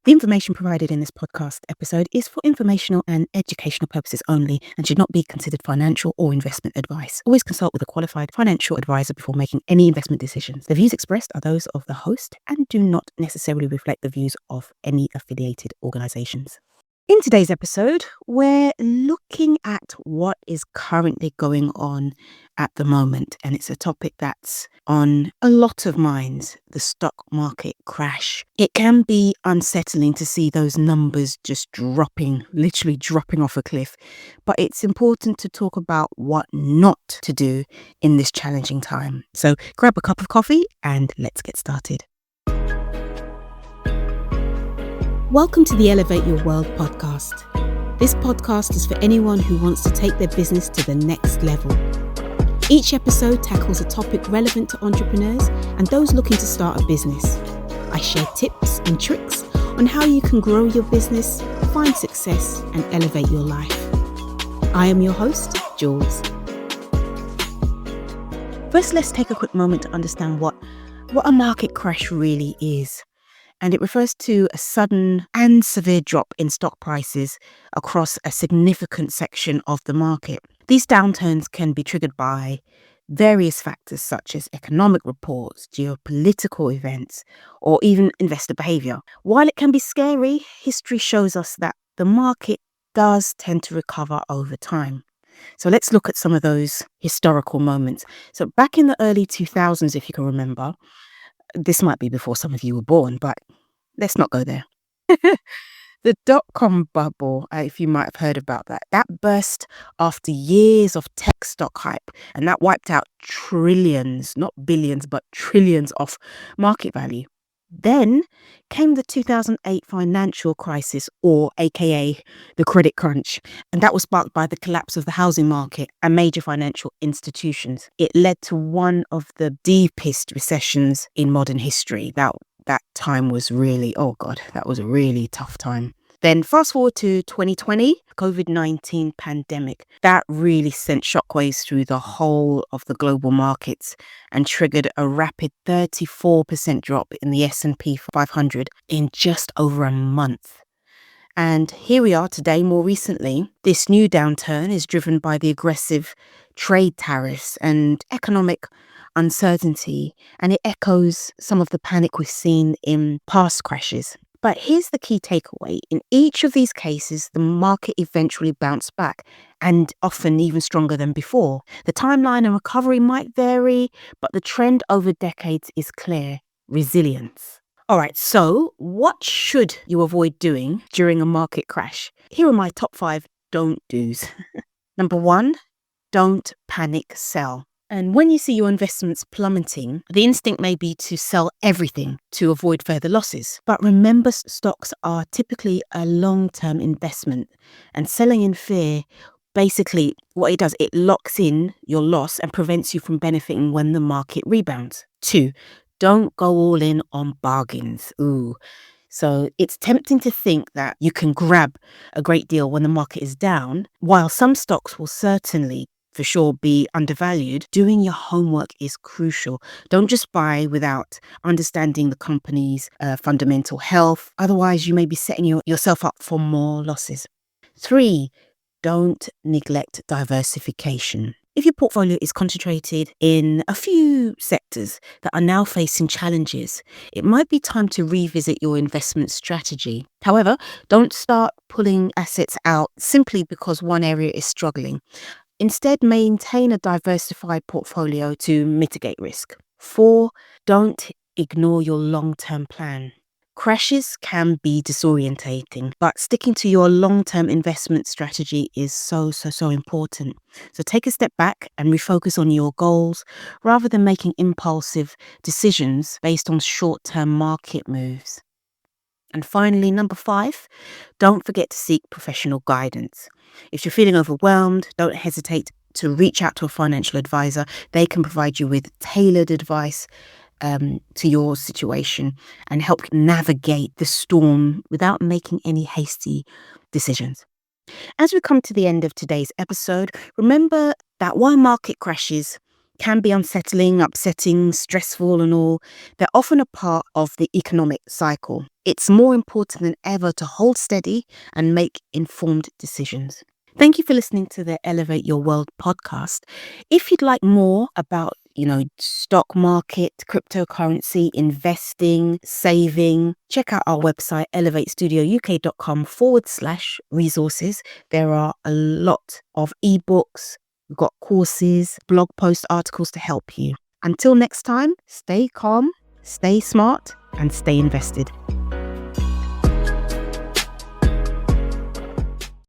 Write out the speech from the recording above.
The information provided in this podcast episode is for informational and educational purposes only and should not be considered financial or investment advice. Always consult with a qualified financial advisor before making any investment decisions. The views expressed are those of the host and do not necessarily reflect the views of any affiliated organizations. In today's episode, we're looking at what is currently going on at the moment, and it's a topic that's on a lot of minds, the stock market crash. It can be unsettling to see those numbers just literally dropping off a cliff, but it's important to talk about what not to do in this challenging time. So grab a cup of coffee and let's get started. Welcome to the Elevate Your World podcast. This podcast is for anyone who wants to take their business to the next level. Each episode tackles a topic relevant to entrepreneurs and those looking to start a business. I share tips and tricks on how you can grow your business, find success, and elevate your life. I am your host, Jules. First, let's take a quick moment to understand what a market crash really is. And it refers to a sudden and severe drop in stock prices across a significant section of the market. These downturns can be triggered by various factors such as economic reports, geopolitical events, or even investor behavior. While it can be scary, history shows us that the market does tend to recover over time. So let's look at some of those historical moments. So back in the early 2000s, if you can remember, this might be before some of you were born, but let's not go there. The dot-com bubble, if you might have heard about that burst after years of tech stock hype, and that wiped out trillions, not billions, but trillions of market value. Then came the 2008 financial crisis, or AKA the credit crunch, and that was sparked by the collapse of the housing market and major financial institutions. It led to one of the deepest recessions in modern history. That time was really, that was a really tough time. Then fast forward to 2020, COVID-19 pandemic. That really sent shockwaves through the whole of the global markets and triggered a rapid 34% drop in the S&P 500 in just over a month. And here we are today, more recently. This new downturn is driven by the aggressive trade tariffs and economic uncertainty, and it echoes some of the panic we've seen in past crashes. But here's the key takeaway. In each of these cases, the market eventually bounced back, and often even stronger than before. The timeline and recovery might vary, but the trend over decades is clear: resilience. All right, so what should you avoid doing during a market crash? Here are my top 5 don't do's. Number 1, don't panic sell. And when you see your investments plummeting, the instinct may be to sell everything to avoid further losses. But remember, stocks are typically a long-term investment, and selling in fear, basically what it does, it locks in your loss and prevents you from benefiting when the market rebounds. 2, don't go all in on bargains. So it's tempting to think that you can grab a great deal when the market is down. While some stocks will certainly for sure be undervalued, doing your homework is crucial. Don't just buy without understanding the company's fundamental health. Otherwise, you may be setting yourself up for more losses. 3, don't neglect diversification. If your portfolio is concentrated in a few sectors that are now facing challenges, it might be time to revisit your investment strategy. However, don't start pulling assets out simply because one area is struggling. Instead, maintain a diversified portfolio to mitigate risk. 4, don't ignore your long-term plan. Crashes can be disorientating, but sticking to your long-term investment strategy is so important. So take a step back and refocus on your goals rather than making impulsive decisions based on short-term market moves. And finally, number 5, don't forget to seek professional guidance. If you're feeling overwhelmed, don't hesitate to reach out to a financial advisor. They can provide you with tailored advice to your situation and help navigate the storm without making any hasty decisions. As we come to the end of today's episode, remember that while market crashes, can be unsettling, upsetting, stressful and all. They're often a part of the economic cycle. It's more important than ever to hold steady and make informed decisions. Thank you for listening to the Elevate Your World podcast. If you'd like more about, stock market, cryptocurrency, investing, saving, check out our website, elevatestudiouk.com/resources. There are a lot of ebooks, we've got courses, blog post articles to help you. Until next time, stay calm, stay smart, and stay invested.